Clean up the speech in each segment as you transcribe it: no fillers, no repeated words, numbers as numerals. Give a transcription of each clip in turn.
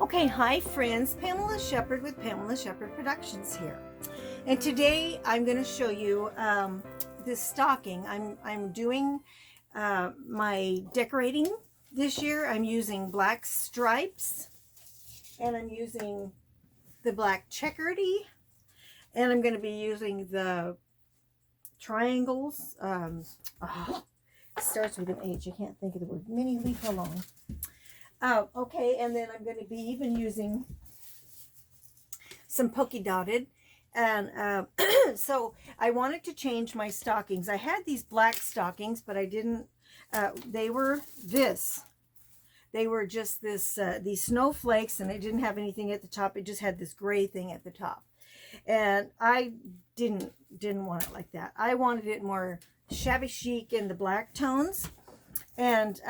Okay, hi friends, Pamela Shepherd with Pamela Shepherd Productions here. And today I'm going to show you this stocking. I'm doing my decorating this year. I'm using black stripes and I'm using the black checkeredy and I'm going to be using the triangles. It starts with an H. I can't think of the word. Mini leaf along. Okay, and then I'm going to be even using some polka dotted. And so I wanted to change my stockings. I had these black stockings, but I didn't, they were this. They were just this, these snowflakes, and it didn't have anything at the top. It just had this gray thing at the top. And I didn't want it like that. I wanted it more shabby chic in the black tones. And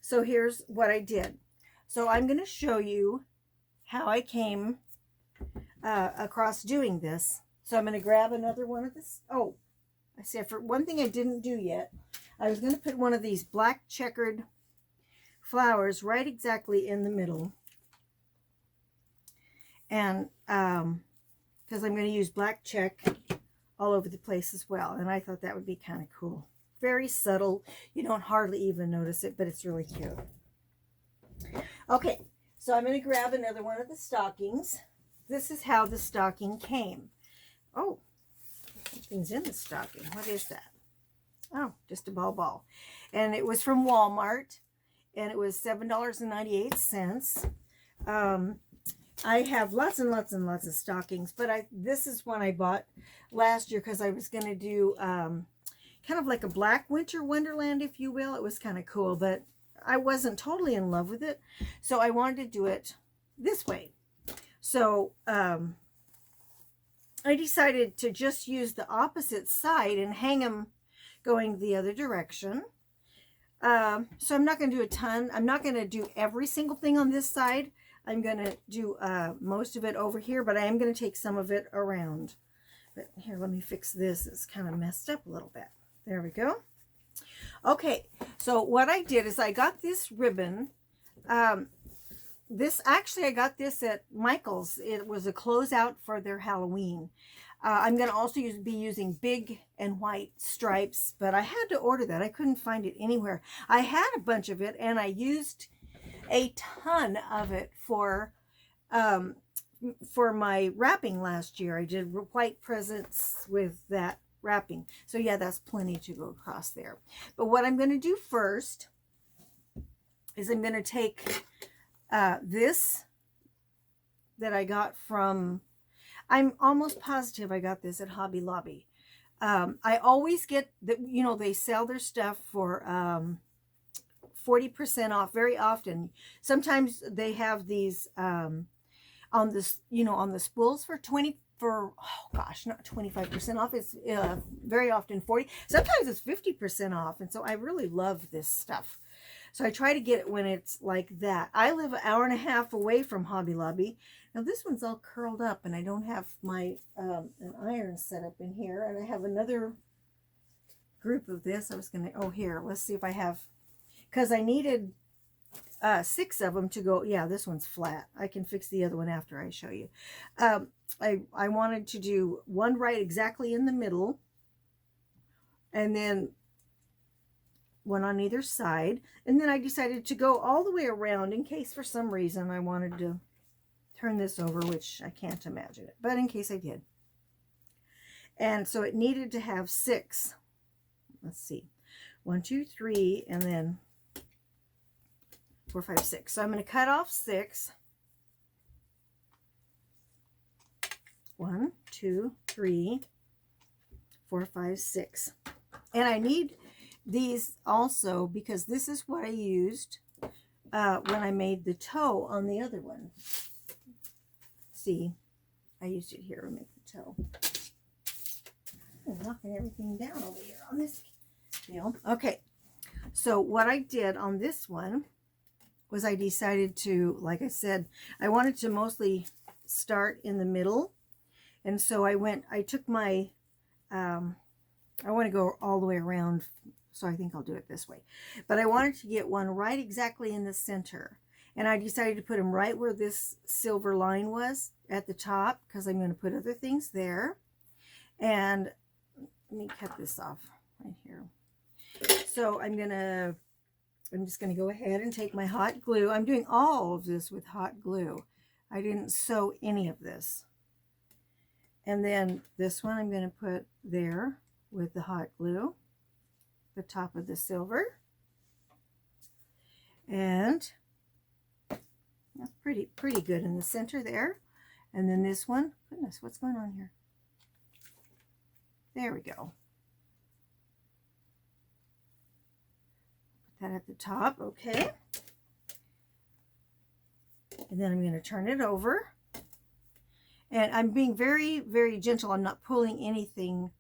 so here's what I did. So I'm going to show you how I came across doing this. So I'm going to grab another one of this. Oh, I see. For one thing I didn't do yet, I was going to put one of these black checkered flowers right exactly in the middle. And because I'm going to use black check all over the place as well. And I thought that would be kind of cool. Very subtle. You don't hardly even notice it, but it's really cute. Okay, so I'm going to grab another one of the stockings. This is how the stocking came. Oh, something's in the stocking. What is that? Oh, just a ball. And it was from Walmart, and it was $7.98. I have lots and lots and lots of stockings, but this is one I bought last year because I was going to do kind of like a black winter wonderland, if you will. It was kind of cool, but I wasn't totally in love with it, so I wanted to do it this way. So I decided to just use the opposite side and hang them going the other direction. So I'm not going to do a ton. I'm not going to do every single thing on this side. I'm going to do most of it over here, but I am going to take some of it around. But here, let me fix this. It's kind of messed up a little bit. There we go. Okay, so what I did is I got this ribbon. I got this at Michael's. It was a closeout for their Halloween. I'm going to also be using big and white stripes, but I had to order that. I couldn't find it anywhere. I had a bunch of it, and I used a ton of it for my wrapping last year. I did white presents with that wrapping. So yeah, that's plenty to go across there. But what I'm going to do first is I'm going to take this that I got from, I'm almost positive I got this at Hobby Lobby. I always get that, you know, they sell their stuff for 40% off very often. Sometimes they have these on this, you know, on the spools for not 25% off. It's very often 40. Sometimes it's 50% off. And so I really love this stuff. So I try to get it when it's like that. I live an hour and a half away from Hobby Lobby. Now this one's all curled up and I don't have my an iron set up in here. And I have another group of this. I was going to, oh here, let's see if I have, because I needed 6 of them to go. Yeah, this one's flat. I can fix the other one after I show you. I wanted to do one right exactly in the middle, and then one on either side. And then I decided to go all the way around in case for some reason I wanted to turn this over, which I can't imagine it, but in case I did. And so it needed to have 6. Let's see. 1, 2, 3, and then 4, 5, 6. So I'm going to cut off 6. 1, 2, 3, 4, 5, 6. And I need these also because this is what I used when I made the toe on the other one. See, I used it here to make the toe. I'm knocking everything down over here on this deal. Okay, so what I did on this one was I decided to, like I said, I wanted to mostly start in the middle. And so I took my, I want to go all the way around, so I think I'll do it this way. But I wanted to get one right exactly in the center. And I decided to put them right where this silver line was at the top, because I'm going to put other things there. And let me cut this off right here. So I'm just going to go ahead and take my hot glue. I'm doing all of this with hot glue. I didn't sew any of this. And then this one I'm going to put there with the hot glue, the top of the silver. And that's pretty good in the center there. And then this one, goodness, what's going on here? There we go. Put that at the top, okay. And then I'm going to turn it over. And I'm being very, very gentle. I'm not pulling anything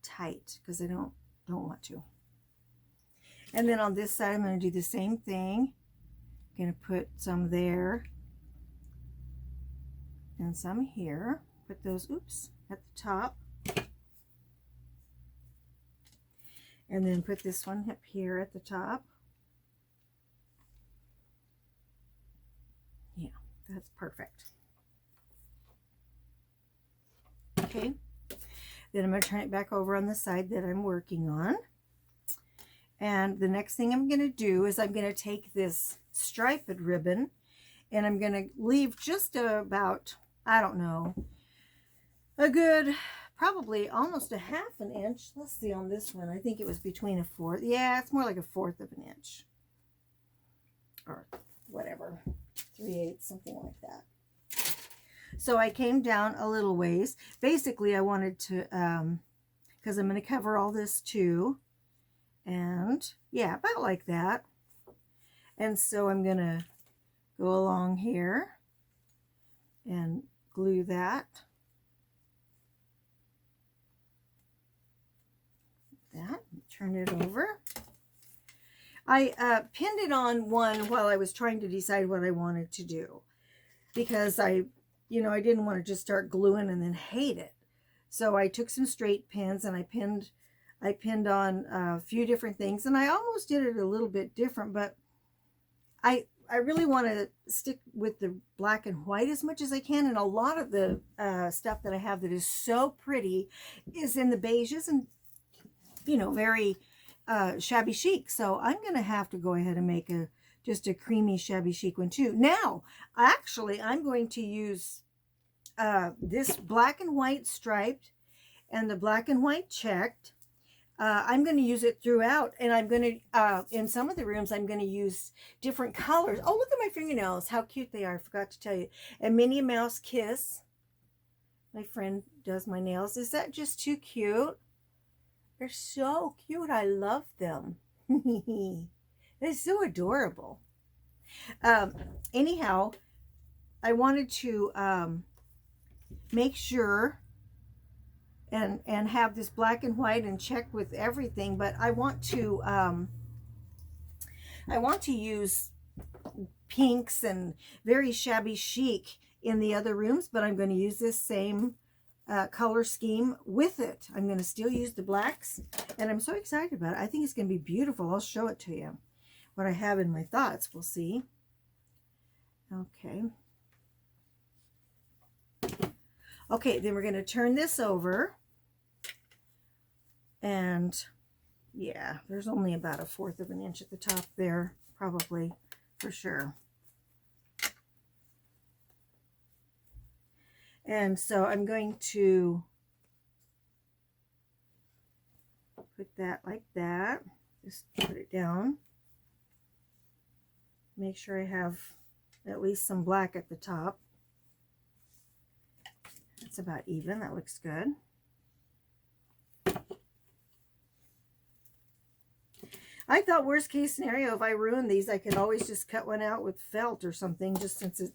tight because I don't want to. And then on this side, I'm going to do the same thing. I'm going to put some there and some here. Put those, oops, at the top. And then put this one up here at the top. Yeah, that's perfect. Okay, then I'm going to turn it back over on the side that I'm working on. And the next thing I'm going to do is I'm going to take this striped ribbon and I'm going to leave just about, I don't know, a good, probably almost a ½ an inch. Let's see on this one. I think it was between a fourth. Yeah, it's more like a 1/4 of an inch. Or whatever, 3/8, something like that. So I came down a little ways. Basically, I wanted to, because I'm going to cover all this too. And yeah, about like that. And so I'm going to go along here and glue that. Turn it over. I pinned it on one while I was trying to decide what I wanted to do, because I didn't want to just start gluing and then hate it. So I took some straight pins and I pinned on a few different things, and I almost did it a little bit different, but I really want to stick with the black and white as much as I can. And a lot of the stuff that I have that is so pretty is in the beiges and, very shabby chic. So I'm going to have to go ahead and make just a creamy shabby chic one too. Now, actually, I'm going to use this black and white striped and the black and white checked. I'm going to use it throughout, and I'm going to, in some of the rooms, I'm going to use different colors. Oh, look at my fingernails, how cute they are. I forgot to tell you. A Minnie Mouse kiss. My friend does my nails. Is that just too cute? They're so cute. I love them. They're so adorable. Anyhow, I wanted to make sure and have this black and white and check with everything, but I want to use pinks and very shabby chic in the other rooms, but I'm going to use this same color scheme with it. I'm going to still use the blacks, and I'm so excited about it. I think it's going to be beautiful. I'll show it to you, what I have in my thoughts. We'll see. Okay. Okay, then we're going to turn this over. And yeah, there's only about a 1/4 of an inch at the top there, probably, for sure. And so I'm going to put that like that. Just put it down. Make sure I have at least some black at the top. That's about even. That looks good. I thought worst case scenario, if I ruined these, I could always just cut one out with felt or something, just since it,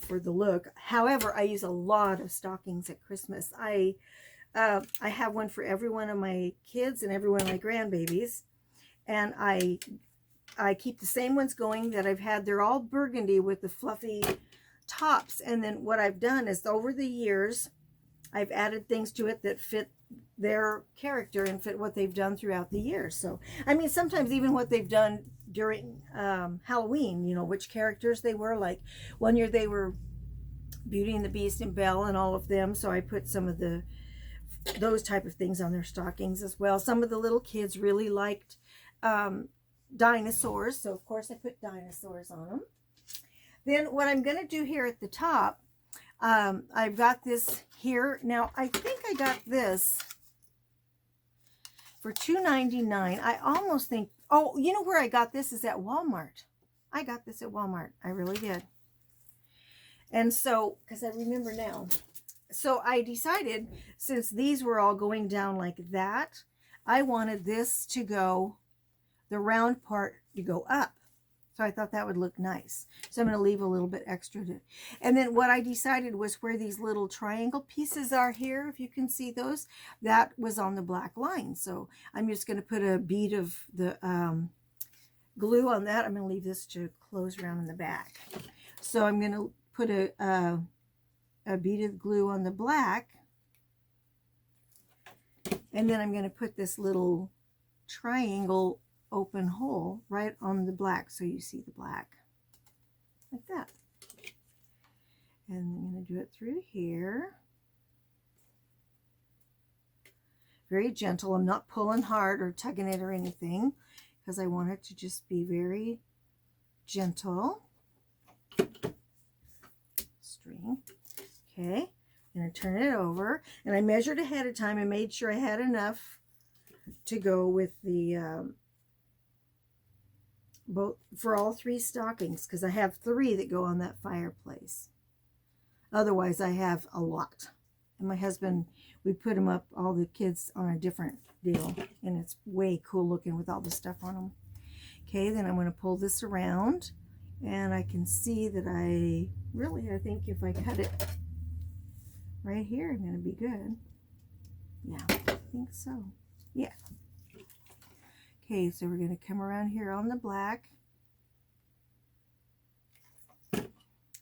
for the look. However, I use a lot of stockings at Christmas. I have one for every one of my kids and every one of my grandbabies, and I keep the same ones going that I've had. They're all burgundy with the fluffy tops, and then what I've done is over the years I've added things to it that fit their character and fit what they've done throughout the years. So I mean, sometimes even what they've done during Halloween, you know, which characters they were. Like one year they were Beauty and the Beast and Belle and all of them. So I put some of those type of things on their stockings as well. Some of the little kids really liked dinosaurs. So of course I put dinosaurs on them. Then what I'm going to do here at the top, I've got this here. Now I think I got this for $2.99. I almost think, oh, you know where I got this is at Walmart. I got this at Walmart. I really did. And so, because I remember now. So I decided, since these were all going down like that, I wanted this to go, the round part to go up. So I thought that would look nice. So I'm going to leave a little bit extra to, and then what I decided was where these little triangle pieces are here, if you can see those, that was on the black line. So I'm just going to put a bead of the glue on that. I'm going to leave this to close around in the back. So I'm going to put a bead of glue on the black, and then I'm going to put this little triangle open hole right on the black, so you see the black like that. And I'm going to do it through here, very gentle. I'm not pulling hard or tugging it or anything, because I want it to just be very gentle. String. Okay, I'm going to turn it over, and I measured ahead of time and made sure I had enough to go with the both for all 3 stockings, because I have 3 that go on that fireplace. Otherwise I have a lot, and my husband, we put them up, all the kids, on a different deal, and it's way cool looking with all the stuff on them. Okay, then I'm going to pull this around, and I can see that I think if I cut it right here, I'm going to be good. Yeah, I think so. Yeah. Okay, so we're going to come around here on the black,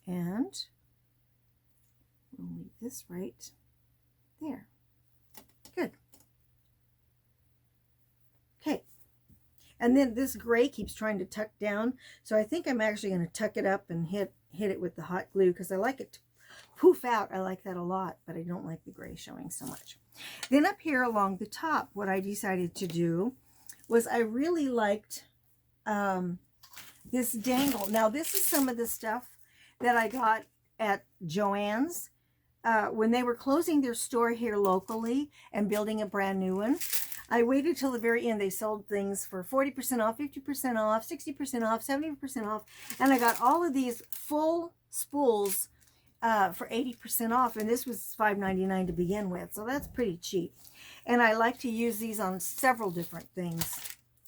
and we'll leave this right there. Good. Okay, and then this gray keeps trying to tuck down, so I think I'm actually going to tuck it up and hit it with the hot glue, because I like it to poof out. I like that a lot, but I don't like the gray showing so much. Then up here along the top, what I decided to do was I really liked this dangle. Now this is some of the stuff that I got at Joann's when they were closing their store here locally and building a brand new one. I waited till the very end. They sold things for 40% off, 50% off, 60% off, 70% off, and I got all of these full spools for 80% off, and this was $5.99 to begin with, so that's pretty cheap. And I like to use these on several different things.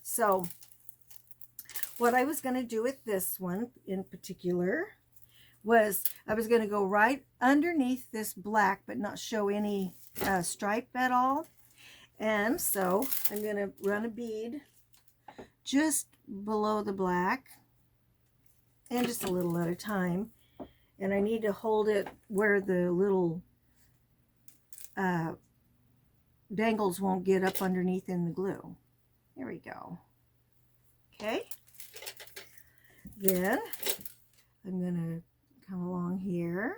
So what I was going to do with this one in particular was I was going to go right underneath this black, but not show any stripe at all. And so I'm going to run a bead just below the black, and just a little at a time. And I need to hold it where the little dangles won't get up underneath in the glue. There we go. Okay. Then I'm going to come along here.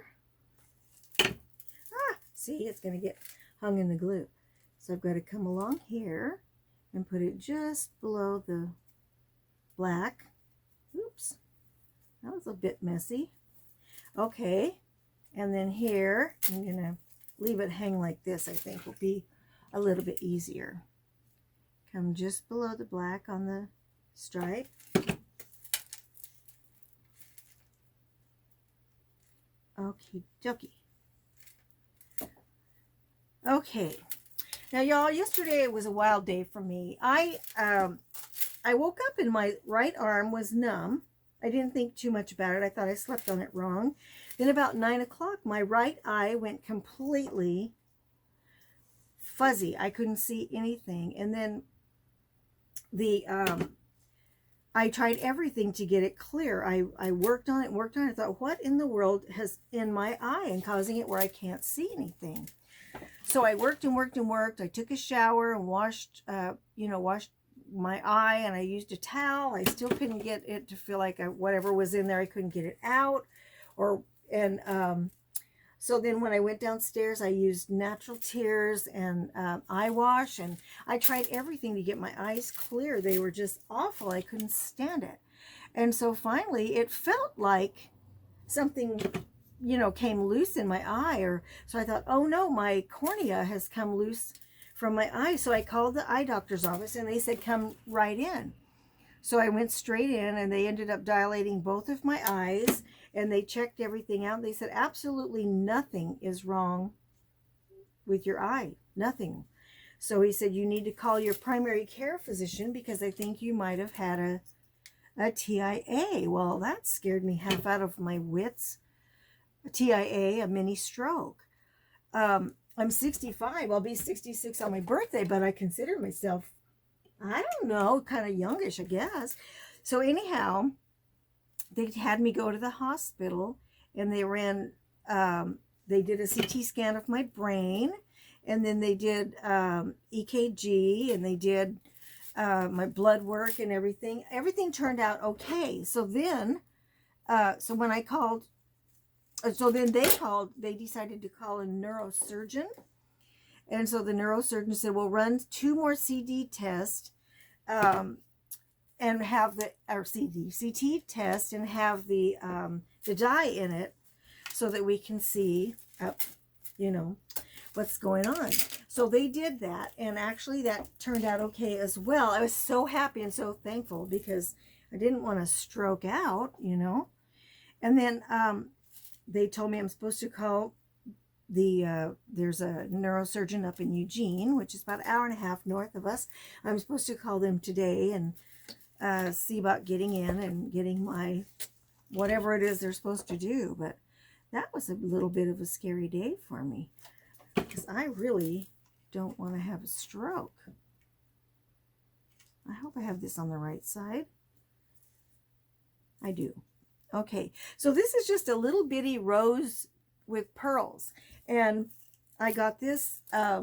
See, it's going to get hung in the glue. So I've got to come along here and put it just below the black. Oops. That was a bit messy. Okay. And then here, I'm going to leave it hang like this. I think will be a little bit easier. Come just below the black on the stripe. Okie dokie. Okay. Now, y'all, yesterday it was a wild day for me. I woke up and my right arm was numb. I didn't think too much about it. I thought I slept on it wrong. Then about 9 o'clock, my right eye went completely fuzzy. I couldn't see anything. And then I tried everything to get it clear. I worked on it and worked on it. I thought, what in the world has in my eye and causing it where I can't see anything? So I worked and worked and worked. I took a shower and washed my eye, and I used a towel. I still couldn't get it to feel like whatever was in there, I couldn't get it out. So then when I went downstairs, I used natural tears and eye wash, and I tried everything to get my eyes clear. They were just awful. I couldn't stand it. And so finally it felt like something, you know, came loose in my eye, or so I thought, oh no, my cornea has come loose from my eye. So I called the eye doctor's office, and they said, come right in. So I went straight in, and they ended up dilating both of my eyes, and they checked everything out. They said absolutely nothing is wrong with your eye, nothing. So he said, you need to call your primary care physician because I think you might have had a TIA. Well, that scared me half out of my wits. A TIA, a mini stroke. I'm 65. I'll be 66 on my birthday, but I consider myself, I don't know, kind of youngish, I guess. So anyhow, they had me go to the hospital, and they ran, they did a CT scan of my brain, and then they did EKG, and they did my blood work and everything. Everything turned out okay. So then, so when I called, so then they decided to call a neurosurgeon. And so the neurosurgeon said, we'll run 2 more CD tests and have the, or CT test and have the dye in it so that we can see, you know, what's going on. So they did that, and actually that turned out okay as well. I was so happy and so thankful because I didn't want to stroke out, you know. And then they told me I'm supposed to call there's a neurosurgeon up in Eugene, which is about an hour and a half north of us. I'm supposed to call them today and see about getting in and getting my whatever it is they're supposed to do. But that was a little bit of a scary day for me because I really don't want to have a stroke. I hope I have this on the right side. I do. Okay, so this is just a little bitty rose with pearls, and I got this, I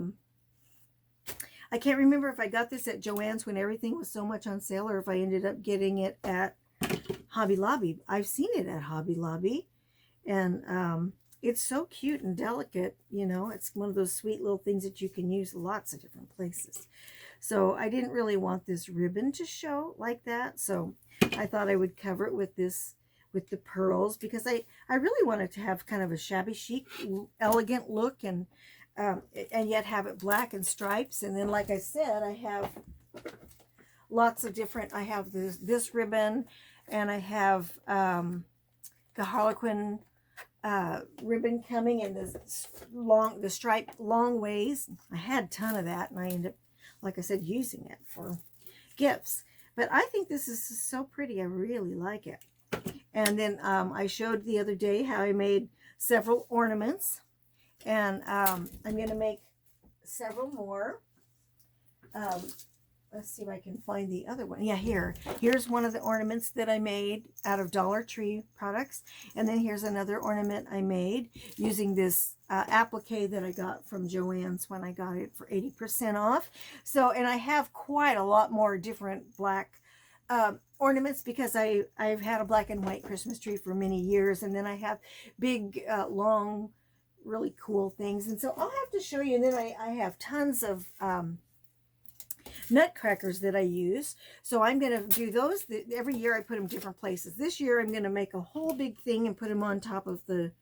can't remember if I got this at Joann's when everything was so much on sale, or if I ended up getting it at Hobby Lobby. I've seen it at Hobby Lobby, and it's so cute and delicate, you know. It's one of those sweet little things that you can use lots of different places. So I didn't really want this ribbon to show like that, so I thought I would cover it with this, with the pearls, because I really wanted to have kind of a shabby chic, elegant look, and yet have it black and stripes. And then, like I said, I have lots of different, I have this ribbon, and I have the Harlequin ribbon coming in the striped long ways. I had a ton of that, and I ended up, like I said, using it for gifts. But I think this is so pretty. I really like it. And then I showed the other day how I made several ornaments, and I'm going to make several more. Let's see if I can find the other one. Yeah, here's one of the ornaments that I made out of Dollar Tree products, and then here's another ornament I made using this applique that I got from Joann's when I got it for 80% off. So, and I have quite a lot more different black ornaments because I've had a black and white Christmas tree for many years, and then I have big long really cool things, and so I'll have to show you. And then I have tons of nutcrackers that I use, so I'm going to do those. Every year I put them different places. This year I'm going to make a whole big thing and put them on top of the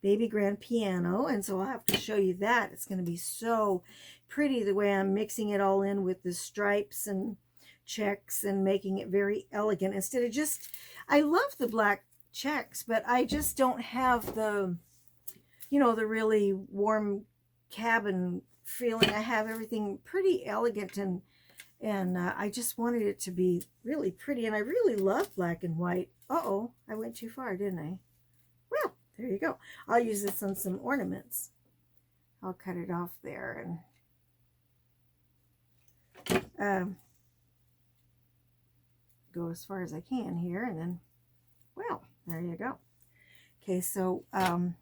baby grand piano, and so I'll have to show you that. It's going to be so pretty the way I'm mixing it all in with the stripes and checks and making it very elegant instead of just, I love the black checks, but I just don't have the, you know, the really warm cabin feeling. I have everything pretty elegant, and I just wanted it to be really pretty, and I really love black and white. Uh-oh, I went too far, didn't I? Well, there you go. I'll use this on some ornaments. I'll cut it off there and go as far as I can here, and then, well, there you go. Okay, so I'll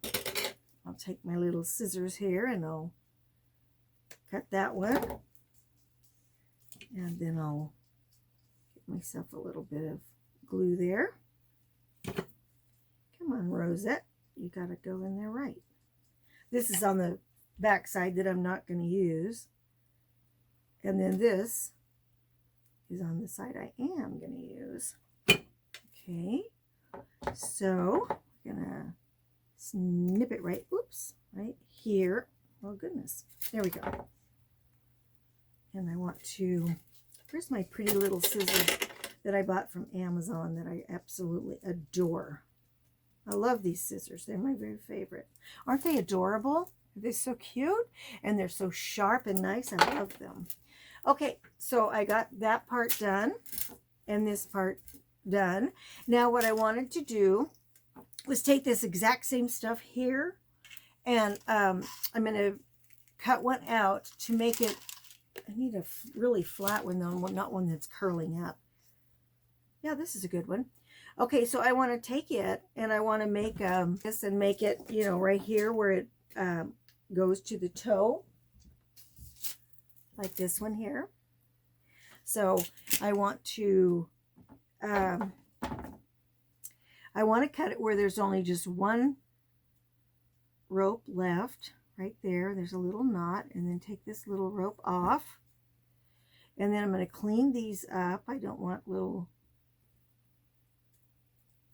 take my little scissors here and I'll cut that one, and then I'll myself a little bit of glue there. Come on, Rosette. You got to go in there right. This is on the back side that I'm not going to use. And then this is on the side I am going to use. Okay. So I'm going to snip it right, oops, right here. Oh, goodness. There we go. And I want to, here's my pretty little scissors that I bought from Amazon that I absolutely adore. I love these scissors. They're my very favorite. Aren't they adorable? They're so cute and they're so sharp and nice. I love them. Okay, so I got that part done and this part done. Now what I wanted to do was take this exact same stuff here and I'm going to cut one out to make it, I need a really flat one though, not one that's curling up. Yeah, this is a good one. Okay, so I want to take it and I want to make this and make it, you know, right here where it goes to the toe, like this one here. So I want to cut it where there's only just one rope left, right there. There's a little knot, and then take this little rope off. And then I'm going to clean these up. I don't want little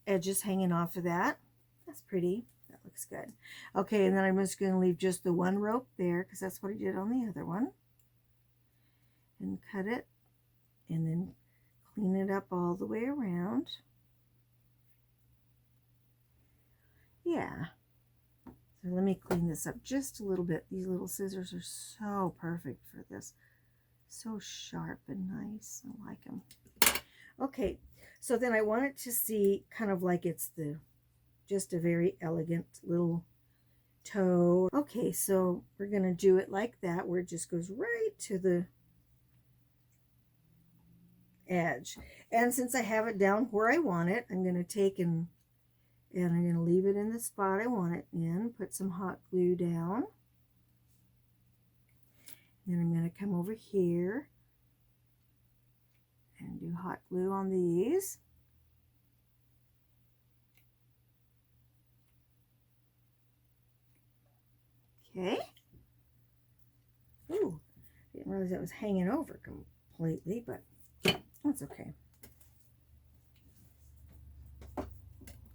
edges hanging off of that. That's pretty. That looks good. Okay, and then I'm just going to leave just the one rope there because that's what I did on the other one. And cut it and then clean it up all the way around. Yeah. So let me clean this up just a little bit. These little scissors are so perfect for this. So sharp and nice. I like them. Okay, so then I want it to see kind of like it's just a very elegant little toe. Okay, so we're going to do it like that, where it just goes right to the edge. And since I have it down where I want it, I'm going to take and I'm going to leave it in the spot I want it in, put some hot glue down. Then I'm going to come over here and do hot glue on these. Okay. Ooh, didn't realize that was hanging over completely, but that's okay.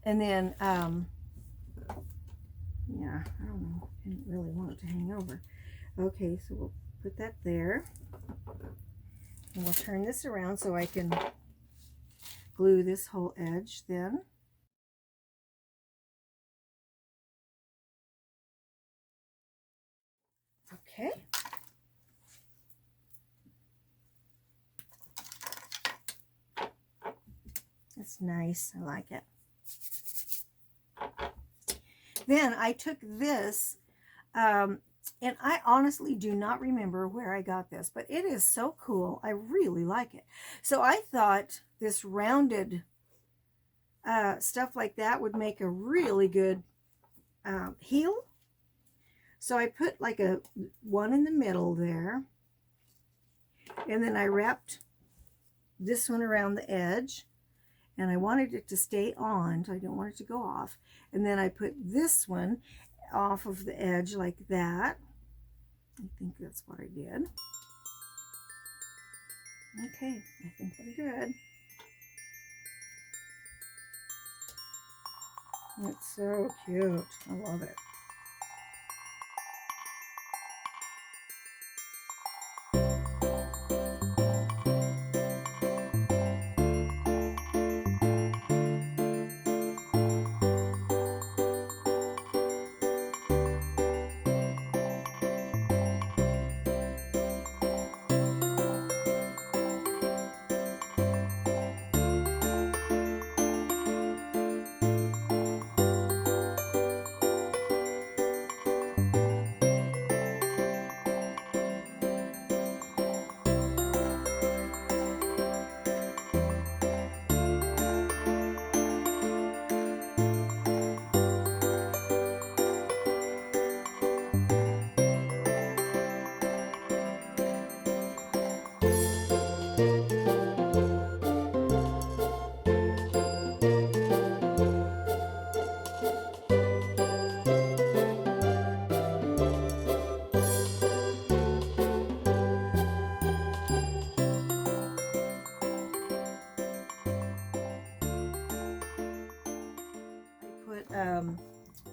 And then, yeah, I don't know. I didn't really want it to hang over. Okay, so we'll put that there. And we'll turn this around so I can glue this whole edge then. Okay. That's nice. I like it. Then I took this, and I honestly do not remember where I got this, but it is so cool. I really like it. So I thought this rounded stuff like that would make a really good heel. So I put like a one in the middle there, and then I wrapped this one around the edge, and I wanted it to stay on, so I don't want it to go off. And then I put this one off of the edge like that. I think that's what I did. Okay, I think we're good. It's so cute. I love it.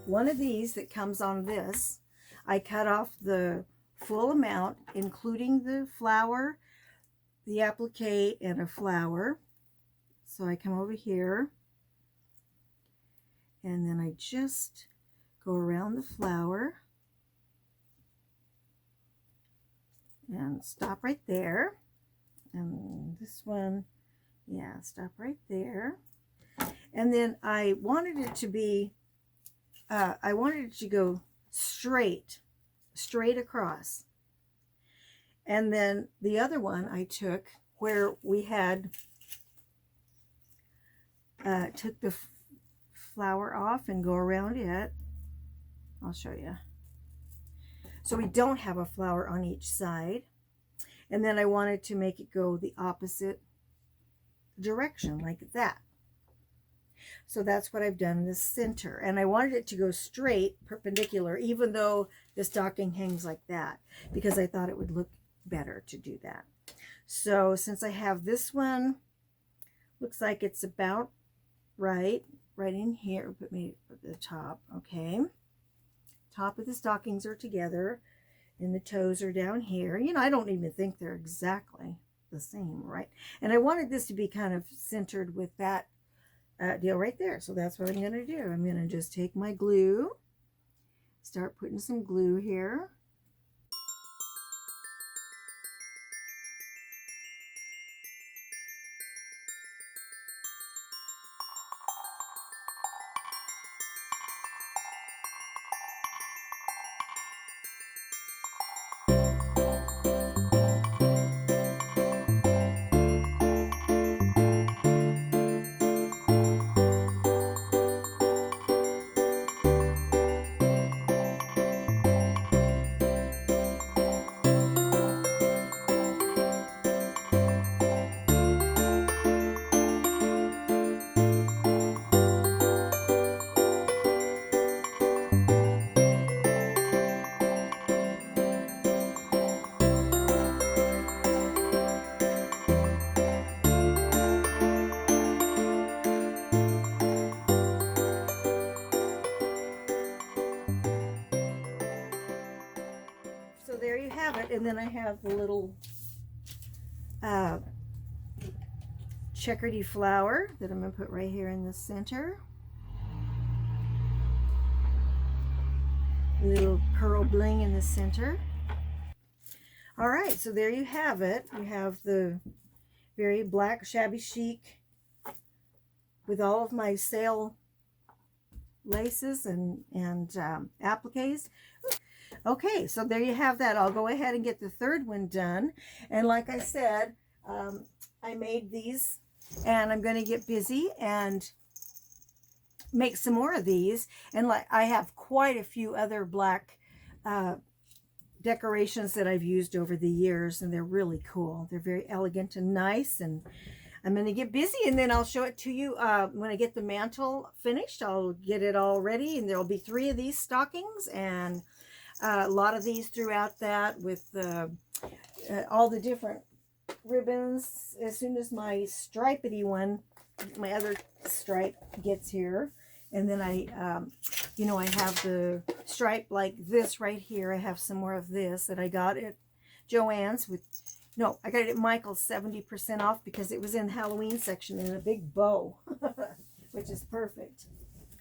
one of these that comes on this. I cut off the full amount, including the flower, the applique, and a flower. So I come over here, and then I just go around the flower and stop right there. And this one, yeah, stop right there. And then I wanted it to be, I wanted it to go straight across. And then the other one I took where we had, took the flower off and go around it. I'll show you. So we don't have a flower on each side. And then I wanted to make it go the opposite direction like that. So that's what I've done in the center. And I wanted it to go straight, perpendicular, even though the stocking hangs like that, because I thought it would look better to do that. So since I have this one, looks like it's about right in here. Put me at the top, okay. Top of the stockings are together, and the toes are down here. You know, I don't even think they're exactly the same, right? And I wanted this to be kind of centered with that deal right there. So that's what I'm going to do. I'm going to just take my glue, start putting some glue here. So there you have it. And then I have the little checkery flower that I'm going to put right here in the center. Little pearl bling in the center. All right, so there you have it. You have the very black shabby chic with all of my sale laces and appliques. Okay, so there you have that. I'll go ahead and get the third one done. And like I said, I made these, and I'm going to get busy and make some more of these. And like I have quite a few other black decorations that I've used over the years, and they're really cool. They're very elegant and nice, and I'm going to get busy, and then I'll show it to you when I get the mantle finished. I'll get it all ready, and there'll be 3 of these stockings, and a lot of these throughout that with all the different ribbons. As soon as my stripedy one, my other stripe gets here, and then I, you know, I have the stripe like this right here. I have some more of this that I got at Joann's with, no, I got it at Michael's 70% off because it was in the Halloween section in a big bow, which is perfect.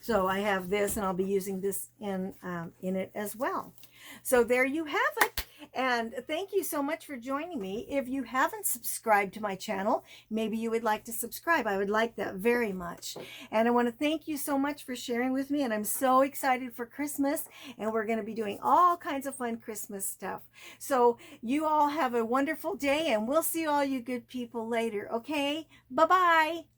So I have this, and I'll be using this in it as well. So there you have it. And thank you so much for joining me. If you haven't subscribed to my channel, maybe you would like to subscribe. I would like that very much. And I want to thank you so much for sharing with me. And I'm so excited for Christmas. And we're going to be doing all kinds of fun Christmas stuff. So you all have a wonderful day. And we'll see all you good people later. Okay? Bye-bye.